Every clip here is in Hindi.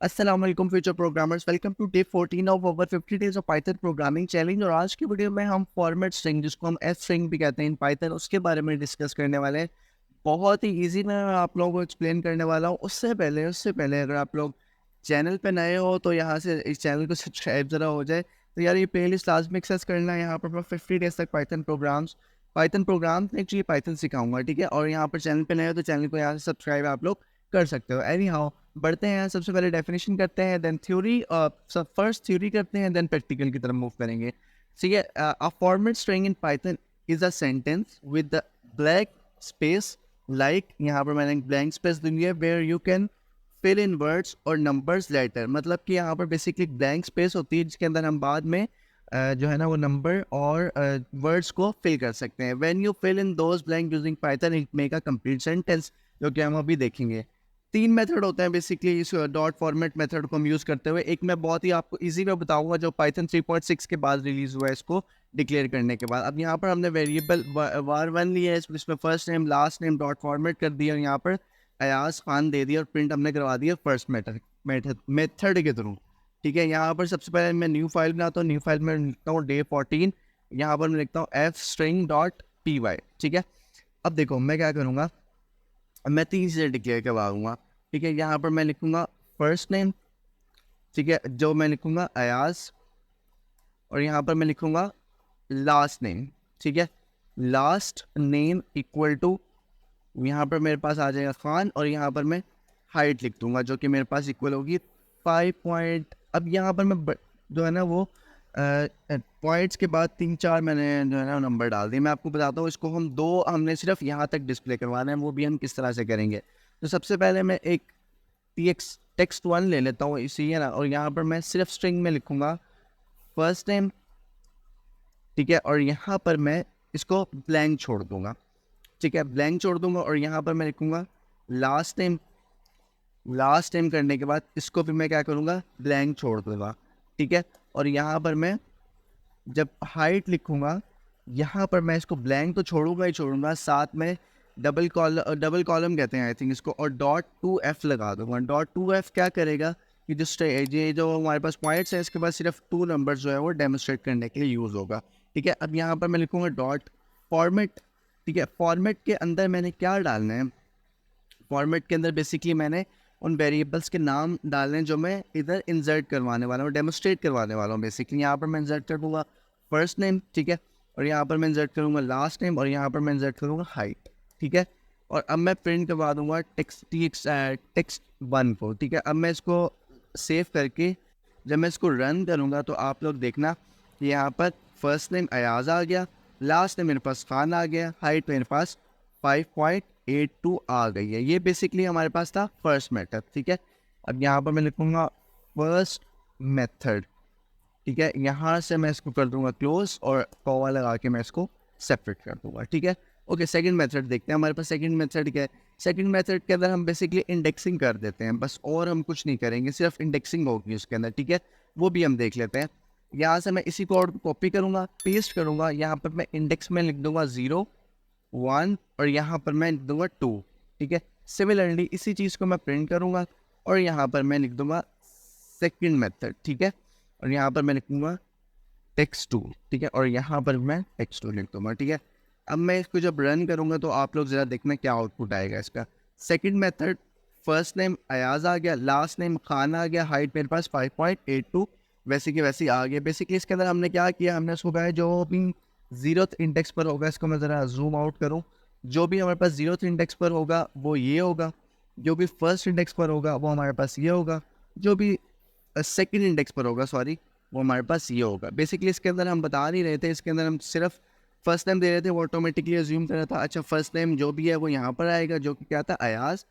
अस्सलाम वालेकुम future programmers, welcome to day 14 of over 50 days of Python programming challenge. और आज की वीडियो में हम फॉर्मेट स्ट्रिंग, जिसको हम एफ स्ट्रिंग भी कहते हैं इन पाइथन, उसके बारे में डिस्कस करने वाले हैं। बहुत ही इजी मैं आप लोगों को एक्सप्लेन करने वाला हूँ। उससे पहले अगर आप लोग चैनल पे नए हो तो यहाँ से इस चैनल को सब्सक्राइब ज़रा हो जाए। तो यार ये प्लेलिस्ट लाजमी एक्सेस करना है। यहाँ पर मैं 50 डेज तक पाइथन प्रोग्राम एक्चुअली पाइथन सिखाऊंगा, ठीक है। और यहाँ पर चैनल पे नए हो तो चैनल को यहाँ से सब्सक्राइब आप लोग कर सकते हो। एनी हाउ, बढ़ते हैं। सबसे पहले डेफिनेशन करते हैं, देन थ्योरी, फर्स्ट थ्योरी करते हैं, देन प्रैक्टिकल की तरफ मूव करेंगे। ठीक है। A format string in Python is a sentence with the blank space, like यहाँ पर मैंने ब्लैंक स्पेस दी है, where you can fill in words और नंबर्स लेटर। मतलब कि यहाँ पर बेसिकली ब्लैंक स्पेस होती है जिसके अंदर हम बाद में जो है ना वो नंबर और वर्ड्स को फिल कर सकते हैं। When you fill in those blank using Python it make a complete sentence, जो कि हम अभी देखेंगे। तीन मेथड होते हैं बेसिकली इस डॉट फॉर्मेट मेथड को हम यूज़ करते हुए। एक मैं बहुत ही आपको इजी वे बताऊंगा जो पाइथन 3.6 के बाद रिलीज हुआ है, इसको डिक्लेयर करने के बाद। अब यहाँ पर हमने वेरिएबल var1 लिया है, इसमें first name last name dot format कर दिया और यहाँ पर अयाज खान दे दिया और प्रिंट हमने करवा दिया फर्स्ट मेथड के थ्रू। ठीक है। यहाँ पर सबसे पहले मैं न्यू फाइल बनाता हूँ। न्यू फाइल में लिखता हूँ डे 14। यहाँ पर मैं लिखता हूँ F string dot P Y. ठीक है। अब देखो मैं क्या करूँगा, मैं तीन चीज़ें डिक्लेयर करवाऊंगा। ठीक है। यहाँ पर मैं लिखूंगा फर्स्ट नेम, ठीक है, जो मैं लिखूंगा अयाज, और यहाँ पर मैं लिखूंगा लास्ट नेम। ठीक है। लास्ट नेम इक्वल टू, यहाँ पर मेरे पास आ जाएगा खान, और यहाँ पर मैं हाइट लिख दूंगा जो कि मेरे पास इक्वल होगी 5 पॉइंट। अब यहाँ पर मैं जो है ना वो पॉइंट्स के बाद 3-4 मैंने जो है ना नंबर डाल दिए। मैं आपको बताता हूँ, इसको हमने सिर्फ यहाँ तक डिस्प्ले करवाना है, वो भी हम किस तरह से करेंगे। तो सबसे पहले मैं एक टेक्स्ट वन ले लेता हूँ इसी है ना, और यहाँ पर मैं सिर्फ स्ट्रिंग में लिखूंगा फर्स्ट नेम। ठीक है। और यहाँ पर मैं इसको ब्लैंक छोड़ दूंगा। ठीक है, ब्लैंक छोड़ दूंगा और यहाँ पर मैं लिखूंगा लास्ट नेम। लास्ट नेम करने के बाद इसको फिर मैं क्या करूँगा, ब्लैंक छोड़ दूंगा। ठीक है। और यहाँ पर मैं जब हाइट लिखूंगा, यहाँ पर मैं इसको ब्लैंक तो छोड़ूंगा ही छोड़ूंगा, साथ में डबल कॉलम कहते हैं आई थिंक इसको, और डॉट टू एफ लगा दूंगा। डॉट टू एफ क्या करेगा कि ये जो हमारे पास पॉइंट्स है इसके बाद सिर्फ 2 नंबर जो है वो डेमोस्ट्रेट करने के लिए यूज़ होगा। ठीक है। अब यहाँ पर मैं लिखूंगा डॉट फॉर्मेट। ठीक है। फॉर्मेट के अंदर मैंने क्या डालना है, फॉर्मेट के अंदर बेसिकली मैंने उन वेरिएबल्स के नाम डालने जो मैं इधर इंसर्ट करवाने वाला हूँ, डेमोस्ट्रेट करवाने वाला हूँ। बेसिकली यहाँ पर मैं इंसर्ट कर दूँगा फर्स्ट नेम। ठीक है। और यहाँ पर मैं इंसर्ट करूँगा लास्ट नेम, और यहाँ पर मैं इंसर्ट करूँगा हाइट। ठीक है। और अब मैं प्रिंट करवा दूँगा टेक्स्ट वन को। ठीक है। अब मैं इसको सेव करके जब मैं इसको रन करूँगा तो आप लोग देखना कि यहाँ पर फर्स्ट नेम अयाज आ गया, लास्ट नेम मेरे पास खान आ गया, हाइट मेरे पास 5.82 आ गई है। ये बेसिकली हमारे पास था फर्स्ट मेथड। ठीक है। अब यहाँ पर मैं लिखूँगा फर्स्ट मेथड। ठीक है। यहाँ से मैं इसको कर दूंगा क्लोज और कॉमा लगा के मैं इसको सेपरेट कर दूंगा। ठीक है। ओके, सेकंड मेथड देखते हैं। हमारे पास सेकंड मेथड क्या है। सेकंड मेथड के अंदर हम बेसिकली इंडेक्सिंग कर देते हैं बस, और हम कुछ नहीं करेंगे, सिर्फ इंडेक्सिंग होगी उसके अंदर। ठीक है। वो भी हम देख लेते हैं। यहाँ से मैं इसी कोड को कॉपी करूँगा, पेस्ट करूँगा। यहाँ पर मैं इंडेक्स में लिख दूंगा 0 1 और यहाँ पर मैं लिख दूंगा 2। ठीक है। सिमिलरली इसी चीज़ को मैं प्रिंट करूँगा और यहाँ पर मैं लिख दूंगा सेकंड मेथड। ठीक है। और यहाँ पर मैं लिखूँगा टेक्स्ट2। ठीक है। और यहाँ पर मैं टेक्स्ट2 लिख दूँगा। ठीक है। अब मैं इसको जब रन करूँगा तो आप लोग ज़रा देखना क्या आउटपुट आएगा इसका। Second method first name Ayaz आ गया, लास्ट नेम खान आ गया, हाइट मेरे पास 5.82 वैसे की वैसी आ गया। बेसिकली इसके अंदर हमने क्या किया, हमने उसको कहा जो भी 0th इंडेक्स पर होगा, इसको मैं ज़रा जूम आउट करूँ, जो भी हमारे पास 0th इंडेक्स पर होगा वो ये होगा, जो भी फर्स्ट इंडेक्स पर होगा वो हमारे पास ये होगा, जो भी सेकंड इंडेक्स पर होगा सॉरी वो हमारे पास ये होगा। बेसिकली इसके अंदर हम बता नहीं रहे थे, इसके अंदर हम सिर्फ फर्स्ट नेम दे रहे थे, वो ऑटोमेटिकली अज्यूम कर रहा था अच्छा फर्स्ट नेम जो भी है वो यहाँ पर आएगा, जो कि क्या था अयाज।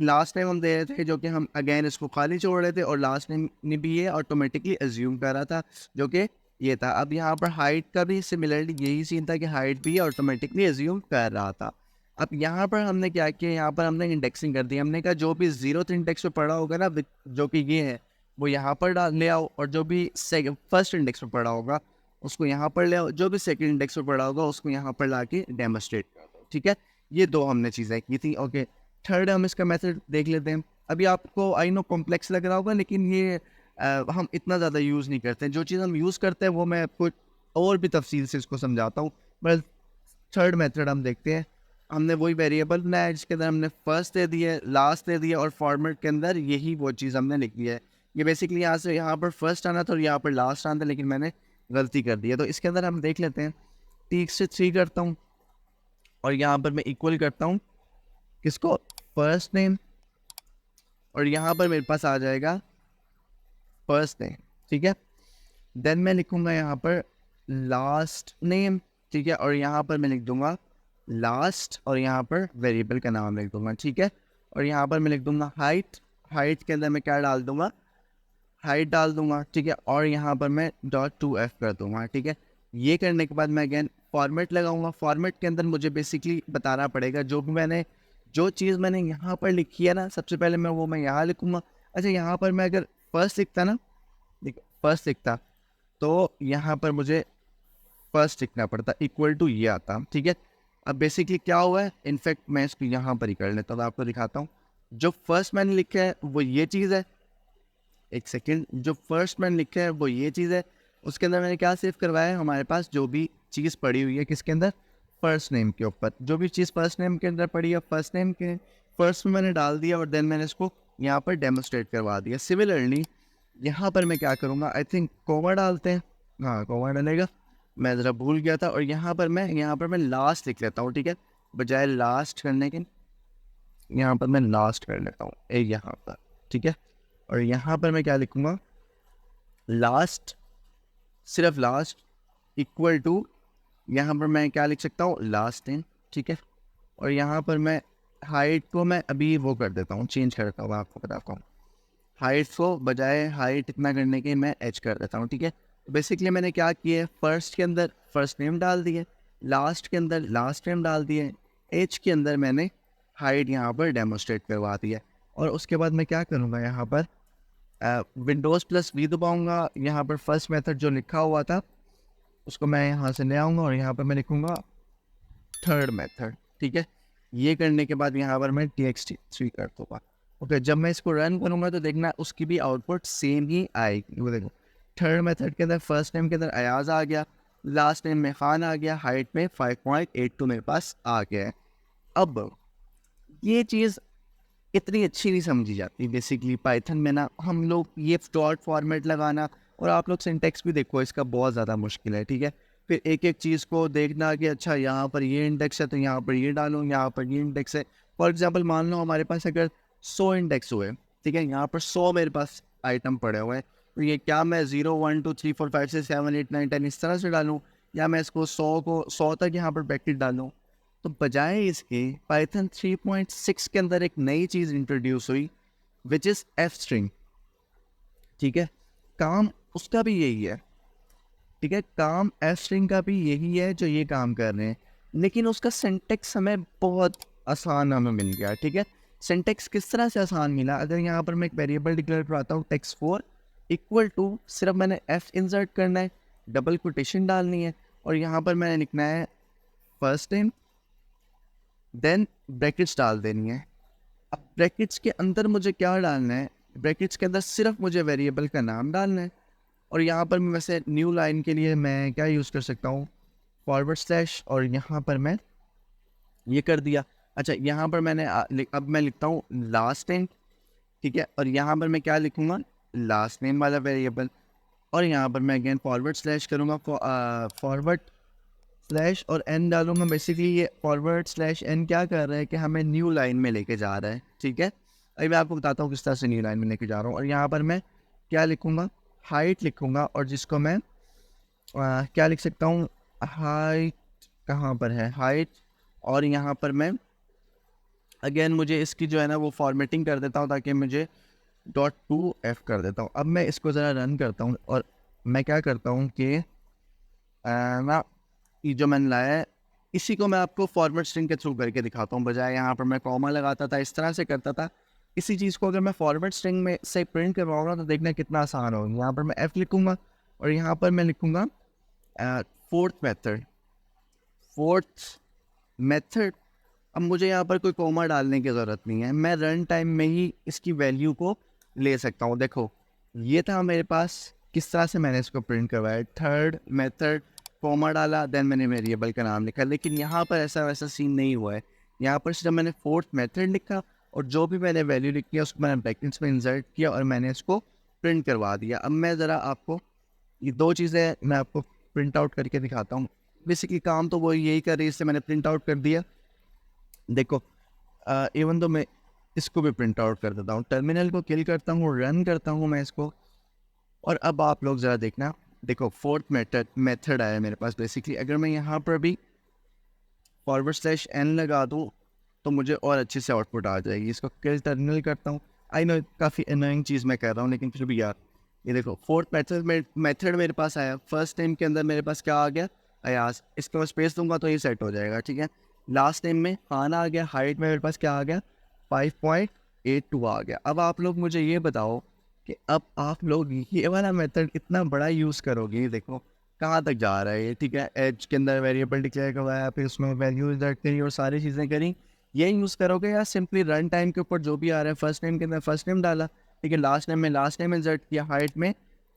लास्ट नेम हम दे रहे थे जो कि हम अगेन इसको खाली छोड़ रहे थे, और लास्ट नेम ने भी ये ऑटोमेटिकली अज्यूम कर रहा था जो कि ये था। अब यहाँ पर हाइट का भी सिमिलरली यही सीन था कि हाइट भी ऑटोमेटिकली अज्यूम कर रहा था। अब यहाँ पर हमने क्या किया, यहाँ पर हमने इंडेक्सिंग कर दी। हमने कहा जो भी 0th इंडेक्स पे पड़ा होगा ना, जो कि ये है, वो यहाँ पर डाल ले आओ, और जो भी फर्स्ट इंडेक्स पर पड़ा होगा उसको यहाँ पर ले आओ, जो भी सेकंड इंडेक्स पर पड़ा होगा उसको यहाँ पर ला के डेमोस्ट्रेट कर दो। ठीक है। ये दो हमने चीज़ें की थी। ओके, थर्ड हम इसका मेथड देख लेते हैं। अभी आपको आई नो कॉम्प्लेक्स लग रहा होगा, लेकिन ये हम इतना ज़्यादा यूज़ नहीं करते हैं। जो चीज़ हम यूज़ करते हैं वो मैं आपको और भी तफसील से इसको समझाता हूँ। बस थर्ड मेथड हम देखते हैं। हमने वही वेरिएबल बनाया है जिसके अंदर हमने फर्स्ट दे दिया, लास्ट दे दिया और फॉर्मेट के अंदर यही वो चीज़ हमने लिख दी है। ये बेसिकली यहाँ से यहाँ पर फर्स्ट आना था और यहाँ पर लास्ट आना था, लेकिन मैंने गलती कर दी है। तो इसके अंदर हम देख लेते हैं। टी से 3 करता हूँ और यहाँ पर मैं इक्वल करता हूँ किसको, फर्स्ट नेम, और यहाँ पर मेरे पास आ जाएगा फर्स्ट नेम, ठीक है। देन मैं लिखूंगा यहाँ पर लास्ट नेम, ठीक है, और यहाँ पर मैं लिख दूंगा लास्ट और यहाँ पर वेरिएबल का नाम लिख दूंगा, ठीक है। और यहाँ पर मैं लिख दूंगा हाइट, हाइट के अंदर मैं क्या डाल दूंगा, हाइट डाल दूंगा, ठीक है। और यहाँ पर मैं .2f कर दूंगा, ठीक है। ये करने के बाद मैं अगेन फॉर्मेट लगाऊंगा। फॉर्मेट के अंदर मुझे बेसिकली बताना पड़ेगा जो चीज़ मैंने यहाँ पर लिखी है ना, सबसे पहले मैं यहाँ लिखूंगा। अच्छा, यहाँ पर मैं अगर फर्स्ट लिखता ना, देखो फर्स्ट लिखता तो यहाँ पर मुझे फर्स्ट लिखना पड़ता, इक्वल टू ये आता, ठीक है। अब बेसिकली क्या हुआ है, इनफैक्ट मैं इसको यहाँ पर ही कर लेता हूँ, आपको दिखाता हूँ। जो फर्स्ट मैंने लिखा है वो ये चीज़ है, एक सेकेंड, जो फर्स्ट मैंने लिखा है वो ये चीज़ है। उसके अंदर मैंने क्या सेव करवाया है, हमारे पास जो भी चीज़ पड़ी हुई है किसके अंदर, फर्स्ट नेम के ऊपर। जो भी चीज़ फर्स्ट नेम के अंदर पड़ी है, फर्स्ट नेम के फर्स्ट में मैंने डाल दिया और देन मैंने इसको यहाँ पर डेमोस्ट्रेट करवा दिया। सिमिलरली यहाँ पर मैं क्या करूँगा, आई थिंक कोमा डालते हैं, हाँ कोमा डलेगा, मैं ज़रा भूल गया था। और यहाँ पर मैं लास्ट लिख लेता हूँ, ठीक है, बजाय लास्ट करने के यहाँ पर मैं लास्ट कर लेता हूँ यहाँ पर, ठीक है। और यहाँ पर मैं क्या लिखूँगा, लास्ट, सिर्फ लास्ट, इक्वल टू, यहाँ पर मैं क्या लिख सकता हूँ, लास्ट नेम, ठीक है। और यहाँ पर मैं हाइट को मैं अभी वो कर देता हूँ, चेंज कर देता हूँ, आपको बताता हूँ। हाइट को बजाय हाइट इतना करने के मैं एच कर देता हूँ, ठीक है। बेसिकली मैंने क्या किया है, फर्स्ट के अंदर फर्स्ट नेम डाल दिए, लास्ट के अंदर लास्ट नेम डाल दिए, एच के अंदर मैंने हाइट यहाँ पर डेमोस्ट्रेट करवा दिया। और उसके बाद मैं क्या करूँगा, यहाँ पर विंडोज़+V दबाऊँगा। यहाँ पर फर्स्ट मेथड जो लिखा हुआ था उसको मैं यहाँ से ले आऊँगा और यहाँ पर मैं लिखूँगा थर्ड मेथड, ठीक है। ये करने के बाद यहाँ पर मैं txt3 कर दूँगा। ओके, जब मैं इसको रन करूँगा तो देखना उसकी भी आउटपुट सेम ही आएगी। वो देखो, थर्ड मेथड के अंदर फर्स्ट नेम के अंदर अयाज आ गया, लास्ट नेम में खान आ गया, हाइट में 5.82 मेरे पास आ गया है। अब ये चीज़ इतनी अच्छी नहीं समझी जाती बेसिकली पाइथन में ना, हम लोग ये डॉट फॉर्मेट लगाना, और आप लोग सिंटेक्स भी देखो इसका बहुत ज़्यादा मुश्किल है, ठीक है। फिर एक एक चीज़ को देखना कि अच्छा यहाँ पर ये इंडेक्स है तो यहाँ पर ये डालूँ, यहाँ पर ये इंडेक्स है। फॉर एग्जांपल मान लो हमारे पास अगर 100 इंडेक्स हुए, ठीक है, यहाँ पर 100 मेरे पास आइटम पड़े हुए हैं, तो ये क्या मैं 0 1 2 3 4 5 6 7 8 9 10 इस तरह से डालूँ, या मैं इसको 100 तक यहाँ पर ब्रैकेट डालूँ। तो बजाय इसके पाइथन 3.6 के अंदर एक नई चीज़ इंट्रोड्यूस हुई विच इज़ एफ स्ट्रिंग, ठीक है। काम उसका भी यही है, ठीक है, काम एफ स्ट्रिंग का भी यही है जो ये काम कर रहे हैं, लेकिन उसका सिंटेक्स हमें बहुत आसान हमें मिल गया, ठीक है। सिंटेक्स किस तरह से आसान मिला, अगर यहाँ पर मैं एक वेरिएबल डिक्लेयर करवाता हूँ text4 इक्वल टू, सिर्फ मैंने एफ इंसर्ट करना है, डबल कोटेशन डालनी है, और यहाँ पर मैंने लिखना है फर्स्ट नेम, देन ब्रैकेट्स डाल देनी है। अब ब्रैकेट्स के अंदर मुझे क्या डालना है, ब्रैकेट्स के अंदर सिर्फ मुझे वेरिएबल का नाम डालना है। और यहाँ पर मैं वैसे न्यू लाइन के लिए मैं क्या यूज़ कर सकता हूँ, फॉरवर्ड स्लैश, और यहाँ पर मैं ये कर दिया। अच्छा, यहाँ पर मैंने अब मैं लिखता हूँ लास्ट नेम, ठीक है, और यहाँ पर मैं क्या लिखूँगा, लास्ट नेम वाला वेरिएबल, और यहाँ पर मैं अगेन फॉरवर्ड स्लैश करूँगा, फॉरवर्ड स्लैश और एन डालूंगा। बेसिकली ये फॉरवर्ड स्लैश एन क्या कर रहा है कि हमें न्यू लाइन में लेके जा रहा है, ठीक है। अभी मैं आपको बताता हूँ किस तरह से न्यू लाइन में लेके जा रहा हूँ। और यहाँ पर मैं क्या लिखूँगा, हाइट लिखूँगा, और जिसको मैं क्या लिख सकता हूँ, हाइट कहाँ पर है, हाइट, और यहाँ पर मैं अगेन मुझे इसकी जो है ना वो फॉर्मेटिंग कर देता हूँ ताकि मुझे .2f कर देता हूँ। अब मैं इसको ज़रा रन करता हूँ और मैं क्या करता हूँ कि ना ये जो मैंने लाया है इसी को मैं आपको फॉर्मेट स्ट्रिंग के थ्रू करके दिखाता हूँ, बजाय यहाँ पर मैं कॉमा लगाता था, इस तरह से करता था। इसी चीज़ को अगर मैं फॉर्मेट स्ट्रिंग में से प्रिंट करवाऊँगा तो देखना कितना आसान होगा। यहाँ पर मैं f लिखूँगा और यहाँ पर मैं लिखूँगा फोर्थ मेथड अब मुझे यहाँ पर कोई कोमा डालने की ज़रूरत नहीं है, मैं रन टाइम में ही इसकी वैल्यू को ले सकता हूँ। देखो ये था मेरे पास, किस तरह से मैंने इसको प्रिंट करवाया, थर्ड मेथड कोमा डाला, देन मैंने वेरिएबल का नाम लिखा। लेकिन यहाँ पर ऐसा वैसा सीन नहीं हुआ है, यहाँ पर सिर्फ मैंने फोर्थ मेथड लिखा और जो भी मैंने वैल्यू लिखी है उसको मैंने ब्रैकेट्स में इंसर्ट किया और मैंने इसको प्रिंट करवा दिया। अब मैं ज़रा आपको ये दो चीज़ें मैं आपको प्रिंट आउट करके दिखाता हूँ। बेसिकली काम तो वो यही कर रही है, इससे मैंने प्रिंट आउट कर दिया। देखो इवन तो मैं इसको भी प्रिंट आउट कर देता हूँ, टर्मिनल को किल करता हूँ, रन करता हूँ मैं इसको। और अब आप लोग ज़रा देखना, देखो फोर्थ मेथड आया मेरे पास। बेसिकली अगर मैं यहाँ पर भी /n लगा दूँ तो मुझे और अच्छे से आउटपुट आ जाएगी। इसको किल टर्मिनल करता हूँ। आई नो काफ़ी अनोइंग चीज़ मैं कर रहा हूँ, लेकिन फिर भी यार ये देखो फोर्थ मेथड मेरे पास आया। फर्स्ट नेम के अंदर मेरे पास क्या आ गया, अयाज। इसको मैं स्पेस दूंगा तो ये सेट हो जाएगा, ठीक है। लास्ट नेम में खान आ गया। हाइट में मेरे पास क्या आ गया, 5.82 आ गया। अब आप लोग मुझे ये बताओ कि अब आप लोग ये वाला मेथड इतना बड़ा यूज़ करोगे, ये देखो कहाँ तक जा रहा है ये, ठीक है। एज के अंदर वेरिएबल डिक्लेयर करवाया, फिर उसमें वैल्यू इंसर्ट करी और सारी चीज़ें करी, ये यूज़ करोगे या सिंपली रन टाइम के ऊपर जो भी आ रहा है फर्स्ट नेम के अंदर फर्स्ट नेम डाला, ठीक है, लास्ट नेम में लास्ट नेम इंसर्ट किया, हाइट में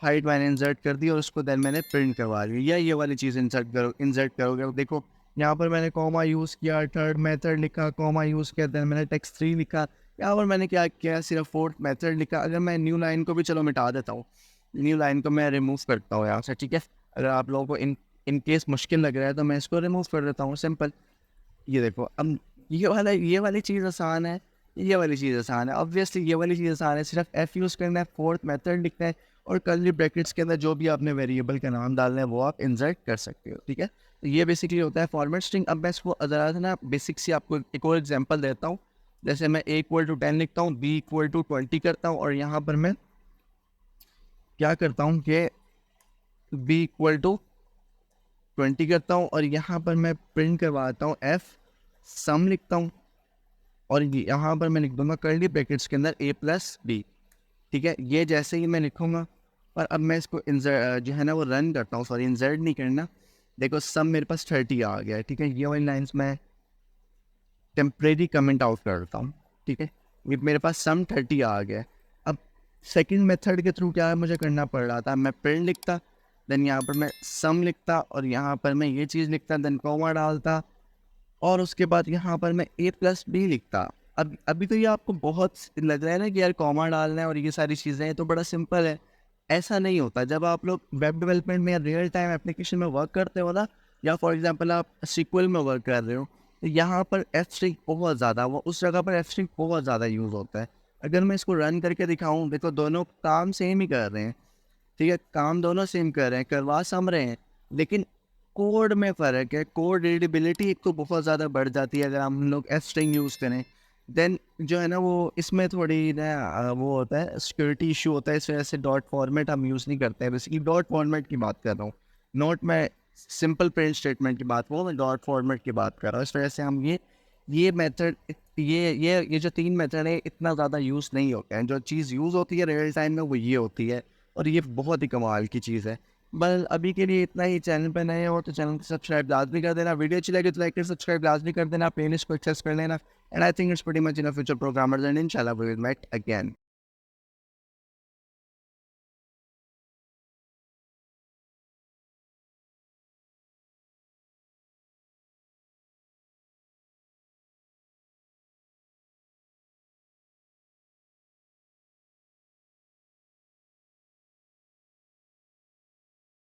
हाइट मैंने इंसर्ट कर दी और उसको देन मैंने प्रिंट करवा ली, या ये वाली चीज़ इंसर्ट करोगे। देखो यहाँ पर मैंने कॉमा यूज़ किया, थर्ड मेथड लिखा, कॉमा यूज़ किया, देन मैंने टेक्स्ट 3 लिखा। यहाँ पर मैंने क्या किया, सिर्फ फोर्थ मेथड लिखा। अगर मैं न्यू लाइन को भी चलो मिटा देता हूँ, न्यू लाइन को मैं रिमूव करता हूँ यहाँ से, ठीक है। अगर आप लोगों को इन केस मुश्किल लग रहा है तो मैं इसको रिमूव कर देता हूँ, सिंपल। ये देखो अब ये वाली चीज़ आसान है, ये वाली चीज़ आसान है। ऑब्वियसली ये वाली चीज़ आसान है, सिर्फ एफ यूज़ करना है, फोर्थ मेथड लिखना है और कर्ली ब्रैकेट्स के अंदर जो भी आपने वेरिएबल का नाम डालना है वो आप इंसर्ट कर सकते हो, ठीक है। तो ये बेसिकली होता है फॉर्मेट स्ट्रिंग। अब मैं इसको ज़रा सा ना बेसिक से आपको एक और एग्जांपल देता हूँ। जैसे मैं A=10 लिखता हूँ, B=20 करता हूँ और यहाँ पर मैं क्या करता हूँ कि B=20 करता हूँ और यहाँ पर मैं प्रिंट करवाता हूँ F सम लिखता हूँ और यहाँ पर मैं लिख दूंगा कर्ली ब्रैकेट्स के अंदर A+B, ठीक है। ये जैसे ही मैं लिखूंगा और अब मैं इसको जो है ना वो रन करता हूँ, सॉरी इंसर्ट नहीं करना। देखो सम मेरे पास 30 आ गया है, ठीक है। ये वाली लाइन्स मैं टेम्परेरी कमेंट आउट करता हूँ, ठीक है। ये मेरे पास सम 30 आ गया है। अब सेकंड मेथड के थ्रू क्या मुझे करना पड़ रहा था, मैं प्रिंट लिखता, देन यहाँ पर मैं सम लिखता और यहाँ पर मैं ये चीज़ लिखता, देन कॉमा डालता और उसके बाद यहाँ पर मैं A+B लिखता। अब अभी तो ये आपको बहुत लग रहा है ना कि यार कॉमा डालना है और ये सारी चीज़ें हैं तो बड़ा सिंपल है। ऐसा नहीं होता। जब आप लोग वेब डेवलपमेंट में या रियल टाइम एप्लीकेशन में वर्क करते हो ना, या फॉर एग्जांपल आप SQL में वर्क कर रहे हो, तो यहाँ पर एफ स्ट्रिंग बहुत ज़्यादा, वो उस जगह पर एफ स्ट्रिंग बहुत ज़्यादा यूज़ होता है। अगर मैं इसको रन करके दिखाऊँ, देखो दोनों काम सेम ही कर रहे हैं, ठीक है, काम दोनों सेम कर रहे हैं, करवा सम रहे हैं, लेकिन कोड में फ़र्क है। कोड रीडेबिलिटी एक तो बहुत ज़्यादा बढ़ जाती है अगर हम लोग एफ स्ट्रिंग यूज़ करें। देन जो है ना वो इसमें थोड़ी ना वो होता है, सिक्योरिटी इशू होता है, इस वजह से डॉट फॉर्मेट हम यूज़ नहीं करते हैं। बेसिकली डॉट फॉर्मेट की बात कर रहा हूँ, नॉट मैं सिंपल प्रिंट स्टेटमेंट की बात कर रहा हूँ, मैं डॉट फॉर्मेट की बात कर रहा हूँ। इस वजह से हम ये मेथड ये जो 3 मेथड है इतना ज़्यादा यूज़ नहीं होते हैं। जो चीज़ यूज़ होती है रियल टाइम में वो ये होती है और ये बहुत ही कमाल की चीज़ है। बस अभी के लिए इतना ही। चैनल पे नए हो तो चैनल को सब्सक्राइब लाजमी कर देना, वीडियो अच्छी लगी तो लाइक कर सब्सक्राइब लाजमी कर देना, प्लेलिस्ट को एक्सेस कर लेना। And I think it's pretty much in future programmers and इंशाल्लाह वी विल मेट अगेन।